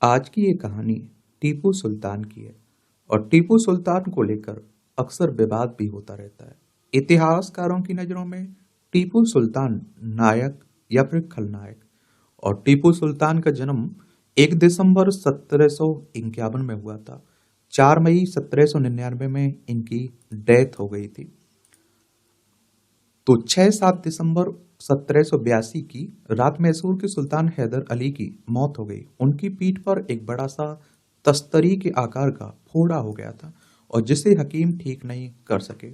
आज की ये कहानी टीपू सुल्तान की है। और टीपू सुल्तान को लेकर अक्सर विवाद भी होता रहता है। इतिहासकारों की नज़रों में टीपू सुल्तान नायक या फिर खलनायक। और टीपू सुल्तान का जन्म 1 दिसंबर 1751 में हुआ था। 4 मई 1799 में इनकी डेथ हो गई थी। तो 6-7 दिसंबर 1782 की रात मैसूर के सुल्तान हैदर अली की मौत हो गई। उनकी पीठ पर एक बड़ा सा तस्तरी के आकार का फोड़ा हो गया था और जिसे हकीम ठीक नहीं कर सके।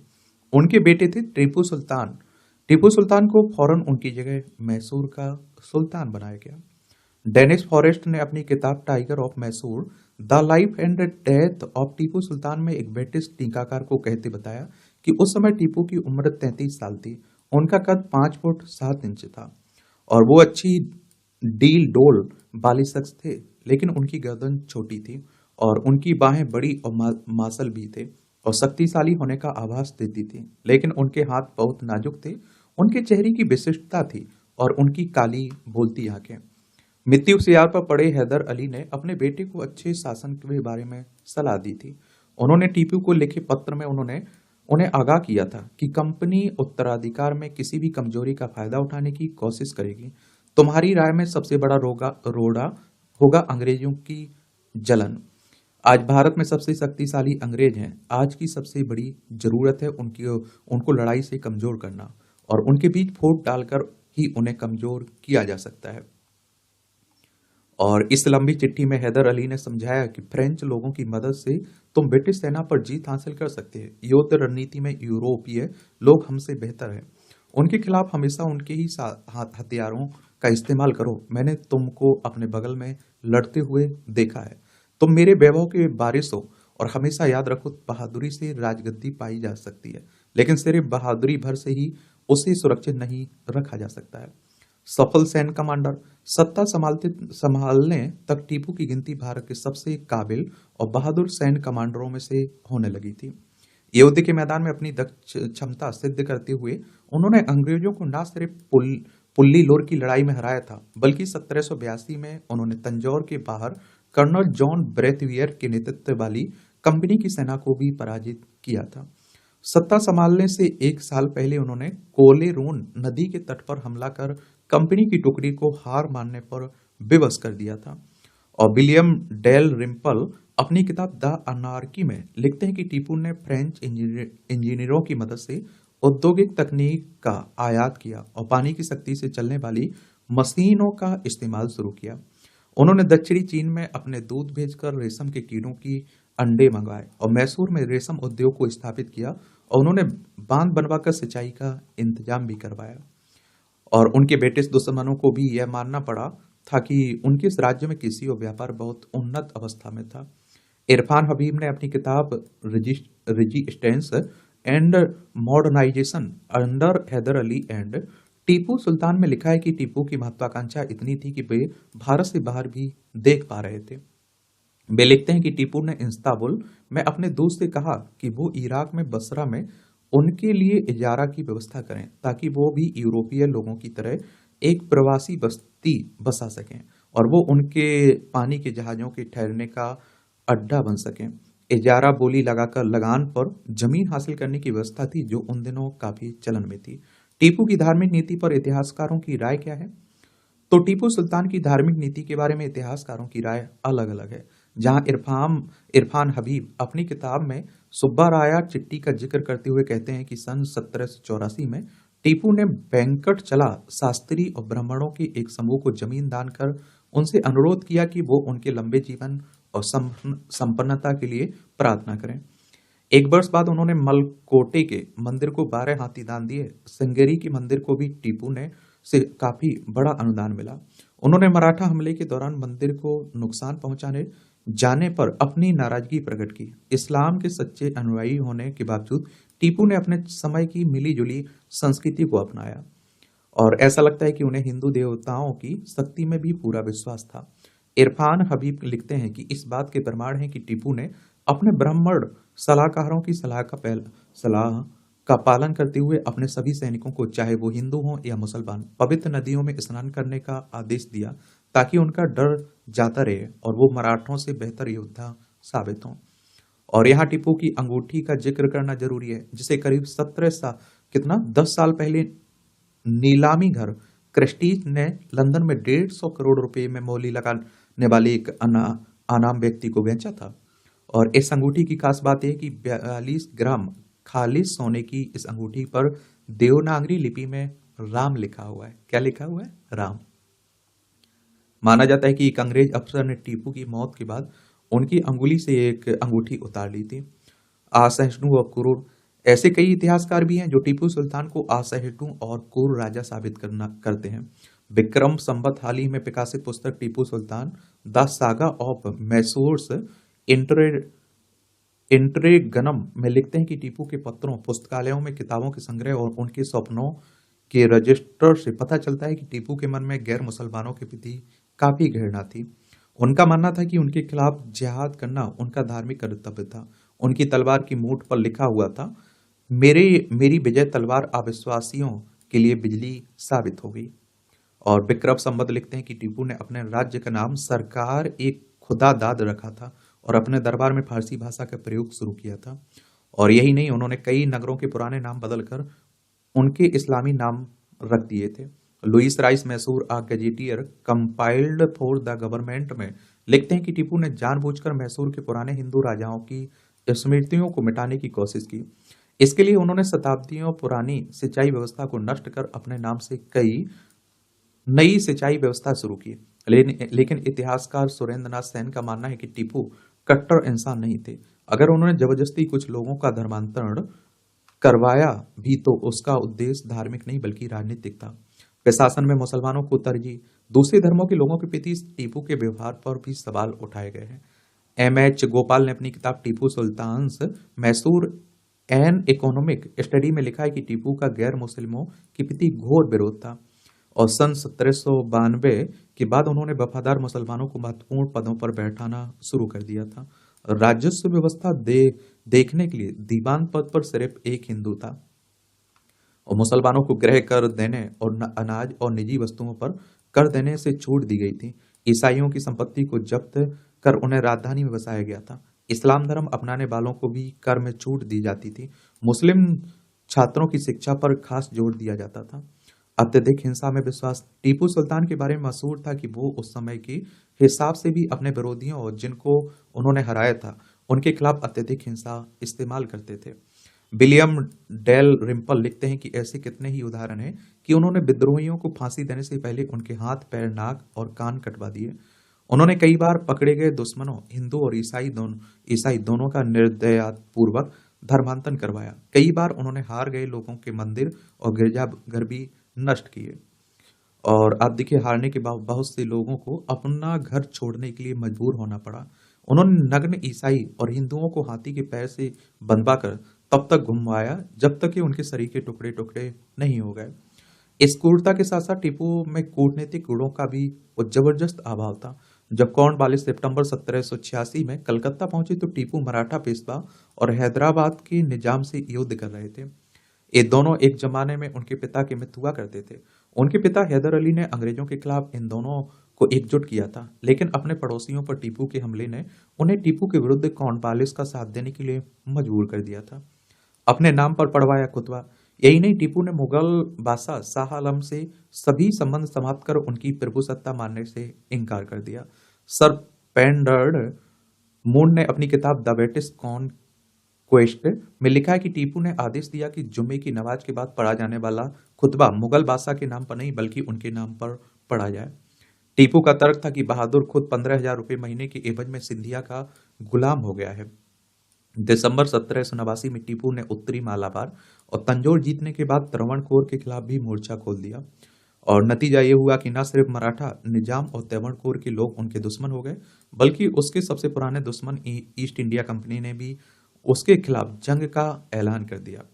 उनके बेटे थे टीपू सुल्तान। टीपू सुल्तान को फौरन उनकी जगह मैसूर का सुल्तान बनाया गया। डेनिस फॉरेस्ट ने अपनी किताब tiger of Mysore the life and death of Tipu Sultan में एक ब्रिटिश टीकाकार को कहते बताया कि उस समय टीपू की उम्र 33 साल थी। उनका कद 5 फुट 7 इंच था और वो अच्छी डील डोल वाले शख्स थे, लेकिन उनकी गर्दन छोटी थी और उनकी बाहें बड़ी और मांसल भी थे और शक्तिशाली होने का आभास देती थी, लेकिन उनके हाथ बहुत नाजुक थे। उनके चेहरे की विशिष्टता थी और उनकी काली बोलती आंखें। मृत्यु शैया पर पड़े हैदर अली ने अपने बेटे को अच्छे शासन के बारे में सलाह दी थी। उन्होंने टीपू को लिखे पत्र में उन्हें आगाह किया था कि कंपनी उत्तराधिकार में किसी भी कमजोरी का फायदा उठाने की कोशिश करेगी। तुम्हारी राय में सबसे बड़ा रोड़ा होगा अंग्रेजों की जलन। आज भारत में सबसे शक्तिशाली अंग्रेज हैं। आज की सबसे बड़ी जरूरत है उनको लड़ाई से कमजोर करना और उनके बीच फूट डालकर ही उन्हें कमजोर किया जा सकता है। और इस लंबी चिट्ठी में हैदर अली ने समझाया कि फ्रेंच लोगों की मदद से तुम ब्रिटिश सेना पर जीत हासिल कर सकते हैं। युद्ध रणनीति में यूरोपीय लोग हमसे बेहतर हैं। उनके खिलाफ हमेशा उनके ही हथियारों का इस्तेमाल करो। मैंने तुमको अपने बगल में लड़ते हुए देखा है। तुम मेरे वैभव के वारिस हो और हमेशा याद रखो, बहादुरी से राजगद्दी पाई जा सकती है, लेकिन सिर्फ बहादुरी भर से ही उसे सुरक्षित नहीं रखा जा सकता है। सफल सैन्य कमांडर सत्ता संभालने तक टीपू की गिनती भारत के सबसे काबिल और बहादुर सैन्य कमांडरों में से होने लगी थी। युद्ध के मैदान में अपनी दक्ष क्षमता सिद्ध करते हुए उन्होंने अंग्रेजों को न सिर्फ पुल्लीलोर की लड़ाई में हराया था, बल्कि 1782 में उन्होंने तंजौर के बाहर कर्नल जॉन ब्रेथवियर के नेतृत्व वाली कंपनी की सेना को भी पराजित किया था। सत्ता संभालने से 1 साल पहले उन्होंने कोलेरून नदी के तट पर हमला कर कंपनी की टुकड़ी को हार मानने पर विवश कर दिया था। और विलियम डेल रिम्पल अपनी किताब द अनार्की में लिखते हैं कि टीपू ने फ्रेंच इंजीनियरों की मदद से औद्योगिक तकनीक का आयात किया और पानी की शक्ति से चलने वाली मशीनों का इस्तेमाल शुरू किया। उन्होंने दक्षिणी चीन में अपने दूध भेजकर रेशम के कीड़ों की अंडे मंगवाए और मैसूर में रेशम उद्योग को स्थापित किया और उन्होंने बांध बनवाकर सिंचाई का इंतजाम भी करवाया। और उनके ब्रिटिश दुश्मनों को भी यह मानना पड़ा था कि उनके इस राज्य में कृषि और व्यापार बहुत उन्नत अवस्था में था। इरफान हबीब ने अपनी किताब resistance and modernisation under Haidar Ali and Tipu Sultan में लिखा है कि टीपू की महत्वाकांक्षा इतनी थी कि वे भारत से बाहर भी देख पा रहे थे। वे लिखते हैं कि टीपू ने इस्तांबुल में अपने दोस्त से कहा कि वो इराक में बसरा में उनके लिए इजारा की व्यवस्था करें ताकि वो भी यूरोपीय लोगों की तरह एक प्रवासी बस्ती बसा सकें और वो उनके पानी के जहाजों के ठहरने का अड्डा बन सकें। इजारा बोली लगाकर लगान पर जमीन हासिल करने की व्यवस्था थी जो उन दिनों काफी चलन में थी। टीपू की धार्मिक नीति पर इतिहासकारों की राय क्या है? तो टीपू सुल्तान की धार्मिक नीति के बारे में इतिहासकारों की राय अलग अलग है। जहां इरफान हबीब अपनी किताब में सुब्बा राया चिट्टी का जिक्र करते हुए कहते हैं कि सन 1784 में टीपू ने वेंकट चला शास्त्री और ब्राह्मणों के एक समूह को जमीन दान कर उनसे अनुरोध किया कि वो उनके लंबे जीवन और संपन्नता के लिए प्रार्थना करें। 1 वर्ष बाद उन्होंने मलकोटे के मंदिर को 12 हाथी दान दिए। सिंगेरी के मंदिर को भी टीपू ने से काफी बड़ा अनुदान मिला। उन्होंने मराठा हमले के दौरान मंदिर को नुकसान पहुंचाने जाने पर अपनी नाराजगी प्रकट की। इस्लाम के सच्चे अनुयायी होने के बावजूद टीपू ने अपने समय की मिली-जुली संस्कृति को अपनाया और ऐसा लगता है कि उन्हें हिंदू देवताओं की शक्ति में भी पूरा विश्वास था। इरफान हबीब लिखते हैं कि इस बात के प्रमाण है कि टीपू ने अपने ब्राह्मण सलाहकारों की सलाह का पालन करते हुए अपने सभी सैनिकों को, चाहे वो हिंदू हों या मुसलमान, पवित्र नदियों में स्नान करने का आदेश दिया ताकि उनका डर जाता रहे और वो मराठों से बेहतर योद्धा साबित हों। और यहाँ टीपू की अंगूठी का जिक्र करना जरूरी है, जिसे करीब 10 साल पहले नीलामी घर क्रिस्टीज ने लंदन में 150 करोड़ रुपए में मोली लगाने वाले एक अनाम व्यक्ति को बेचा था। और इस अंगूठी की खास बात यह कि 42 ग्राम खालिस सोने की इस अंगूठी पर देवनागरी लिपि में राम लिखा हुआ है। क्या लिखा हुआ है? राम। माना जाता है कि एक अंग्रेज अफसर ने टीपू की मौत के बाद उनकी अंगुली से एक अंगूठी उतार ली थी। असहिष्णु और क्रूर, ऐसे कई इतिहासकार भी हैं जो टीपू सुल्तान को असहिष्णु और क्रूर राजा साबित करते हैं। विक्रम संवत हाल ही में प्रकाशित पुस्तक Tipu Sultan the saga of मैसूर्स इंटरेगनम में लिखते हैं कि टीपू के पत्रों, पुस्तकालयों में किताबों के संग्रह और उनके स्वप्नों के रजिस्टर से पता चलता है कि टीपू के मन में गैर मुसलमानों के प्रति काफी घृणा थी। उनका मानना था कि उनके खिलाफ जिहाद करना उनका धार्मिक कर्तव्य था। उनकी तलवार की मूठ पर लिखा हुआ था, मेरी विजय तलवार अविश्वासियों के लिए बिजली साबित हो गई। और विक्रम संवत लिखते हैं कि टीपू ने अपने राज्य का नाम सरकार एक खुदा दाद रखा था और अपने दरबार में फारसी भाषा का प्रयोग शुरू किया था। और यही नहीं, उन्होंने कई नगरों के पुराने नाम बदलकर उनके इस्लामी नाम रख दिए थे। Lewis Rice Mysore a gazetteer compiled for the government में लिखते हैं कि टीपू ने जानबूझकर मैसूर के पुराने हिंदू राजाओं की स्मृतियों को मिटाने की कोशिश की। इसके लिए उन्होंने शताब्दियों पुरानी सिंचाई व्यवस्था को नष्ट कर अपने नाम से कई नई सिंचाई व्यवस्था शुरू की। लेकिन इतिहासकार सुरेंद्र नाथ सेन का मानना है कि टीपू कट्टर इंसान नहीं थे। अगर उन्होंने जबरदस्ती कुछ लोगों का धर्मांतरण करवाया भी तो उसका उद्देश्य धार्मिक नहीं बल्कि राजनीतिक था। प्रशासन में मुसलमानों को तरजीह, दूसरे धर्मों के लोगों के प्रति टीपू के व्यवहार पर भी सवाल उठाए गए हैं। M.H. गोपाल ने अपनी किताब Tipu Sultan's Mysore an economic study में लिखा है कि टीपू का गैर मुस्लिमों के प्रति घोर विरोध था और सन 1792 के बाद उन्होंने वफादार मुसलमानों को महत्वपूर्ण पदों पर बैठाना शुरू कर दिया था। राजस्व व्यवस्था देखने के लिए दीवान पद पर सिर्फ एक हिंदू था और मुसलमानों को गृह कर देने और अनाज और निजी वस्तुओं पर कर देने से छूट दी गई थी। ईसाइयों की संपत्ति को जब्त कर उन्हें राजधानी में बसाया गया था। इस्लाम धर्म अपनाने वालों को भी कर में छूट दी जाती थी। मुस्लिम छात्रों की शिक्षा पर खास जोर दिया जाता था। अत्यधिक हिंसा में विश्वास, टीपू सुल्तान के बारे में मशहूर था कि वो उस समय के हिसाब से भी अपने विरोधियों और जिनको उन्होंने हराया था उनके खिलाफ अत्यधिक हिंसा इस्तेमाल करते थे। विलियम डेल रिम्पल लिखते हैं कि ऐसे कितने ही उदाहरण हैं कि उन्होंने विद्रोहियों को फांसी देने से पहले उनके हाथ, पैर, नाक और कान कटवा दिए। उन्होंने कई बार पकड़े गए दुश्मनों, हिंदू और ईसाई दोनों का निर्दयतापूर्वक धर्मांतरण करवाया। कई बार उन्होंने हार गए लोगों के मंदिर और गिरजाघर भी नष्ट किए। और आप देखिए, हारने के बाद बहुत से लोगों को अपना घर छोड़ने के लिए मजबूर होना पड़ा। उन्होंने नग्न ईसाई और हिंदुओं को हाथी के पैर से बंधवा कर तब तक घुमवाया जब तक कि उनके शरीर के टुकड़े टुकड़े नहीं हो गए। इस क्रूरता के साथ साथ टीपू में कूटनीतिक गुणों का भी जबरदस्त अभाव था। जब कॉर्नवालिस सितंबर 1786 में कलकत्ता पहुंचे तो टीपू मराठा पेशवा और हैदराबाद के निजाम से युद्ध कर रहे थे। ये दोनों एक जमाने में उनके पिता के मित्र हुआ करते थे। उनके पिता हैदर अली ने अंग्रेजों के खिलाफ इन दोनों को एकजुट किया था, लेकिन अपने पड़ोसियों पर टीपू के हमले ने उन्हें टीपू के विरुद्ध कॉर्नवालिस का साथ देने के लिए मजबूर कर दिया था। अपने नाम पर पड़वाया कुतवा। यही नहीं, टीपू ने मुगल बादशाह शाह आलम से सभी संबंध समाप्त कर उनकी प्रभुसत्ता मानने से इनकार कर दिया। सर पेंडर्ड मून ने अपनी किताब द ब्रिटिश कॉन्क्वेस्ट में लिखा है कि टीपू ने आदेश दिया कि जुम्मे की नमाज के बाद पढ़ा जाने वाला खुतबा मुगल बादशाह के नाम पर नहीं बल्कि उनके नाम पर पढ़ा जाए। टीपू का तर्क था कि बहादुर खुद 15,000 रुपए महीने के एवज में सिंधिया का गुलाम हो गया है। दिसंबर 1789 में टीपू ने उत्तरी मालाबार और तंजौर जीतने के बाद त्रावणकोर के खिलाफ भी मोर्चा खोल दिया और नतीजा ये हुआ कि न सिर्फ मराठा निजाम और त्रावणकोर के लोग उनके दुश्मन हो गए, बल्कि उसके सबसे पुराने दुश्मन ईस्ट इंडिया कंपनी ने भी उसके खिलाफ जंग का ऐलान कर दिया।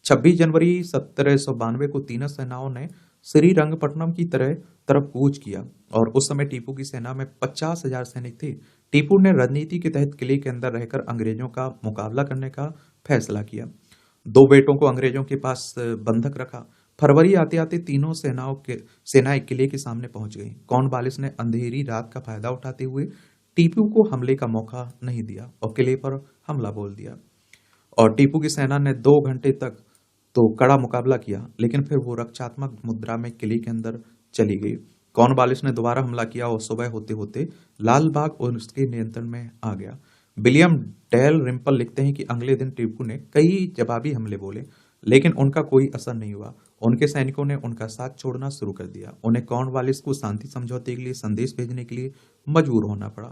26 जनवरी 1792 को तीनों सेनाओं ने श्रीरंगपट्टनम की तरफ कूच किया और उस समय टीपू की सेना में 50,000 सैनिक थे। टीपू ने रणनीति के तहत किले के अंदर रहकर अंग्रेजों का मुकाबला करने का फैसला किया। 2 बेटों को अंग्रेजों के पास बंधक रखा। फरवरी आते आते तीनों सेनाएं किले के सामने पहुंच गई। कॉर्नवालिस ने अंधेरी रात का फायदा उठाते हुए टीपू को हमले का मौका नहीं दिया और किले पर हमला बोल दिया। और टीपू की सेना ने 2 घंटे तक तो कड़ा मुकाबला किया, लेकिन फिर वो रक्षात्मक मुद्रा में किले के अंदर चली गई। कॉर्नवालिस ने दोबारा हमला किया और सुबह होते होते लाल बाग और उसके नियंत्रण में आ गया। विलियम डेल रिम्पल लिखते हैं कि अगले दिन टीपू ने कई जवाबी हमले बोले, लेकिन उनका कोई असर नहीं हुआ। उनके सैनिकों ने उनका साथ छोड़ना शुरू कर दिया। उन्हें कॉर्नवालिस को शांति समझौते के लिए संदेश भेजने के लिए मजबूर होना पड़ा।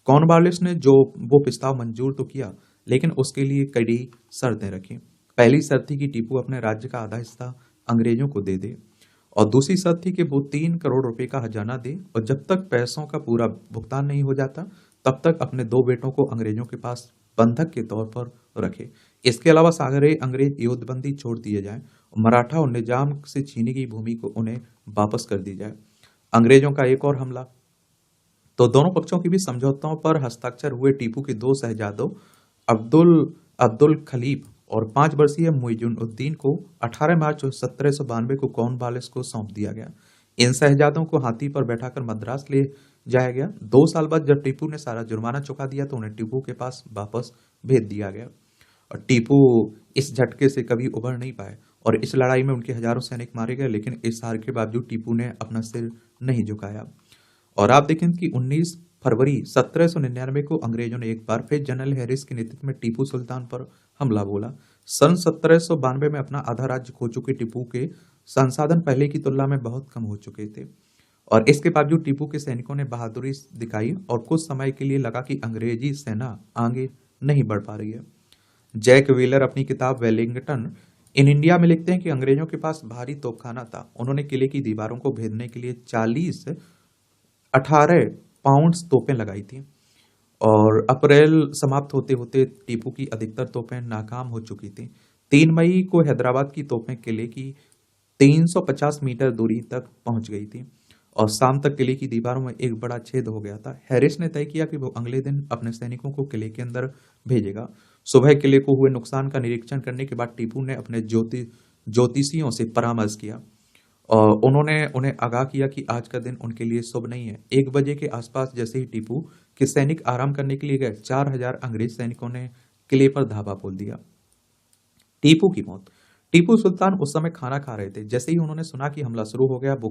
कॉर्नवालिस ने जो वो प्रस्ताव मंजूर तो किया, लेकिन उसके लिए कड़ी शर्तें रखी। पहली शर्त थी कि टीपू अपने राज्य का आधा हिस्सा अंग्रेजों को दे दे, और दूसरी शर्त थी कि वो 3 करोड़ रुपए का खजाना दे, और जब तक पैसों का पूरा भुगतान नहीं हो जाता तब तक अपने 2 बेटों को अंग्रेजों के पास बंधक के तौर पर रखे। इसके अलावा सारे अंग्रेज युद्धबंदी छोड़ दिए जाएं और मराठा और निजाम से छीनी गई भूमि को उन्हें वापस कर दी जाए। अंग्रेजों का एक और हमला। तो दोनों पक्षों के बीच समझौतों पर हस्ताक्षर हुए। टीपू के 2 शहजादों अब्दुल अब्दुल खलीफ और 5 वर्षीय मुइजुद्दीन को 18 मार्च 1792 को कॉर्नवालिस को सौंप दिया गया। इन शहजादों को हाथी पर बैठाकर मद्रास ले जाया गया। 2 साल बाद जब टीपू ने सारा जुर्माना चुका दिया तो उन्हें टीपू के पास वापस भेज दिया गया। और टीपू इस झटके से कभी उभर नहीं पाए और इस लड़ाई में उनके हजारों सैनिक मारे गए, लेकिन इस हार के बावजूद टीपू ने अपना सिर नहीं झुकाया। और आप देखें कि 19 फरवरी 1799 को अंग्रेजों ने एक बार फिर जनरल हैरिस के नेतृत्व में टीपू सुल्तान पर हमला बोला। सन 1792 में अपना आधा राज्य खो चुके टीपू के संसाधन पहले की तुलना में बहुत कम हो चुके थे, और इसके बावजूद टीपू के सैनिकों ने बहादुरी दिखाई और कुछ समय के लिए लगा कि अंग्रेजी सेना आगे नहीं बढ़ पा रही है। जैक व्हीलर अपनी किताब वेलिंगटन इन इंडिया में लिखते हैं कि अंग्रेजों के पास भारी तोपखाना था। उन्होंने किले की दीवारों को भेदने के लिए 18 पाउंड्स तोपें लगाई थी, और अप्रैल समाप्त होते होते टीपू की अधिकतर तोपें नाकाम हो चुकी थी। 3 मई को हैदराबाद की तोपें किले की 350 मीटर दूरी तक पहुंच गई थी और शाम तक किले की दीवारों में एक बड़ा छेद हो गया था। हैरिस ने तय किया कि वो अगले दिन अपने सैनिकों को किले के अंदर भेजेगा। सुबह किले को हुए नुकसान का निरीक्षण करने के बाद टीपू ने अपने ज्योतिषियों से परामर्श किया और उन्होंने उन्हें आगाह किया कि आज का दिन उनके लिए शुभ नहीं है। 1 बजे के आसपास जैसे ही टीपू के सैनिक आराम करने के लिए गए, 4000 अंग्रेज सैनिकों ने किले पर धावा बोल दिया। टीपू की मौत। टीपू सुल्तान उस समय खाना खा रहे थे। जैसे ही उन्होंने सुना कि हमला शुरू हो गया, वो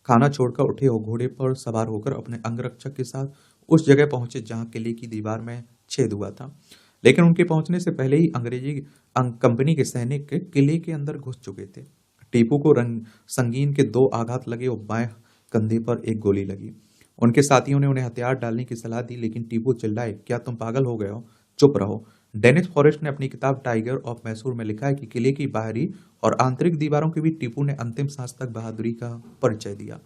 खाना छोड़कर उठे और घोड़े पर सवार होकर अपने अंगरक्षक के साथ उस जगह पहुंचे जहां किले की दीवार में छेद हुआ था। लेकिन उनके पहुंचने से पहले ही अंग्रेजी कंपनी के सैनिक किले के अंदर घुस चुके थे। टीपू को संगीन के 2 आघात लगे और बाएं कंधे पर एक गोली लगी। उनके साथियों ने उन्हें हथियार डालने की सलाह दी, लेकिन टीपू चिल्लाए, क्या तुम पागल हो गए हो? चुप रहो। डेनिस फॉरेस्ट ने अपनी किताब टाइगर ऑफ मैसूर में लिखा है कि किले की बाहरी और आंतरिक दीवारों के बीच टीपू ने अंतिम सांस तक बहादुरी का परिचय दिया।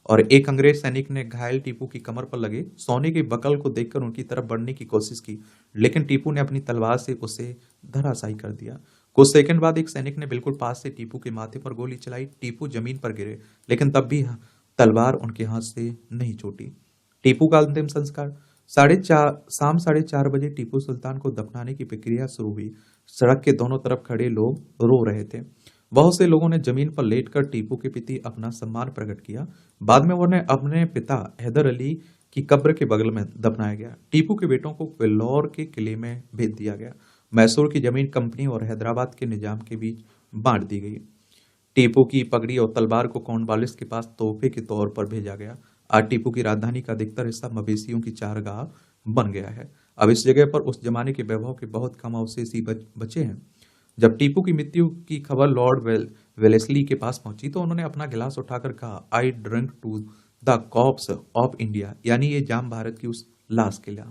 और एक अंग्रेज सैनिक ने घायल टीपू की कमर पर लगे सोने के बकल को देखकर उनकी तरफ बढ़ने की कोशिश की, लेकिन टीपू ने अपनी तलवार से उसे धराशायी कर दिया। कुछ सेकंड बाद एक सैनिक ने बिल्कुल पास से टीपू के माथे पर गोली चलाई। टीपू जमीन पर गिरे, लेकिन तब भी तलवार उनके हाथ से नहीं छूटी। टीपू का अंतिम संस्कार। शाम 4:30 बजे टीपू सुल्तान को दफनाने की प्रक्रिया शुरू हुई। सड़क के दोनों तरफ खड़े लोग रो रहे थे। बहुत से लोगों ने जमीन पर लेटकर टीपू के प्रति अपना सम्मान प्रकट किया। बाद में उन्हें अपने पिता हैदर अली की कब्र के बगल में दफनाया गया। टीपू के बेटों को वेल्लोर के किले में भेज दिया गया। मैसूर की जमीन कंपनी और हैदराबाद के निजाम के बीच बांट दी गई। टीपू की पगड़ी और तलवार को कॉर्नवालिस के पास तोहफे के तौर पर भेजा गया। आज टीपू की राजधानी का अधिकतर हिस्सा मवेशियों की चारगाह बन गया है। अब इस जगह पर उस जमाने के वैभव के बहुत कम अवशेष ही बचे हैं। जब टीपू की मृत्यु की खबर लॉर्ड वेलेस्ली के पास पहुंची तो उन्होंने अपना गिलास उठाकर कहा, I drink to the corpse of India, यानी ये जाम भारत की उस लाश के लिए।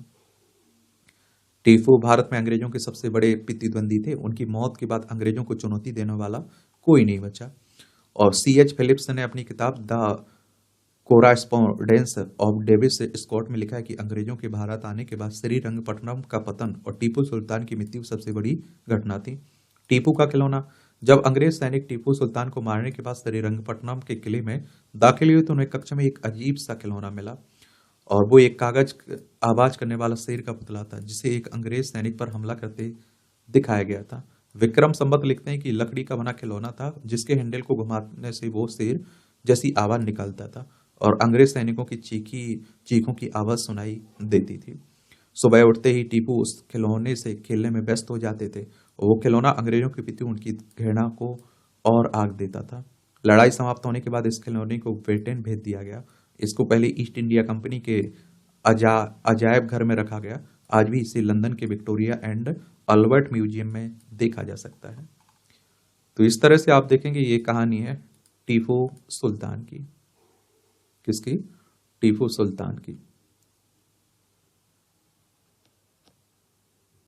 टीपू भारत में अंग्रेजों के सबसे बड़े प्रतिद्वंदी थे। उनकी मौत के बाद अंग्रेजों को चुनौती देने वाला कोई नहीं बचा। और C.H. फिलिप्स ने अपनी किताब द कोरास्पोंडेंस ऑफ डेविस स्कॉट में लिखा है कि अंग्रेजों के भारत आने के बाद श्रीरंगपट्टनम का पतन और टीपू सुल्तान की मृत्यु सबसे बड़ी घटना थी। टीपू का खिलौना। जब अंग्रेज सैनिक टीपू सुल्तान को मारने के बाद श्रीरंगपट्टनम के किले में दाखिल हुए तो उन्हें कक्षा में एक अजीब सा खिलौना मिला, और वो एक कागज आवाज करने वाला शेर का पुतला था जिसे एक अंग्रेज सैनिक पर हमला करते दिखाया गया था। विक्रम संवत लिखते हैं कि लकड़ी का बना खिलौना था जिसके हैंडल को घुमाने से वो शेर जैसी आवाज निकलता था और अंग्रेज सैनिकों की चीखों की आवाज सुनाई देती थी। सुबह उठते ही टीपू उस खिलौने से खेलने में व्यस्त हो जाते थे और वो खिलौना अंग्रेजों के प्रति उनकी घृणा को और आग देता था। लड़ाई समाप्त होने के बाद इस खिलौने को ब्रिटेन भेज दिया गया। इसको पहले ईस्ट इंडिया कंपनी के अजा अजायब घर में रखा गया। आज भी इसे लंदन के विक्टोरिया एंड अल्बर्ट म्यूजियम में देखा जा सकता है। तो इस तरह से आप देखेंगे ये कहानी है टीपू सुल्तान की। किसकी? टीपू सुल्तान की।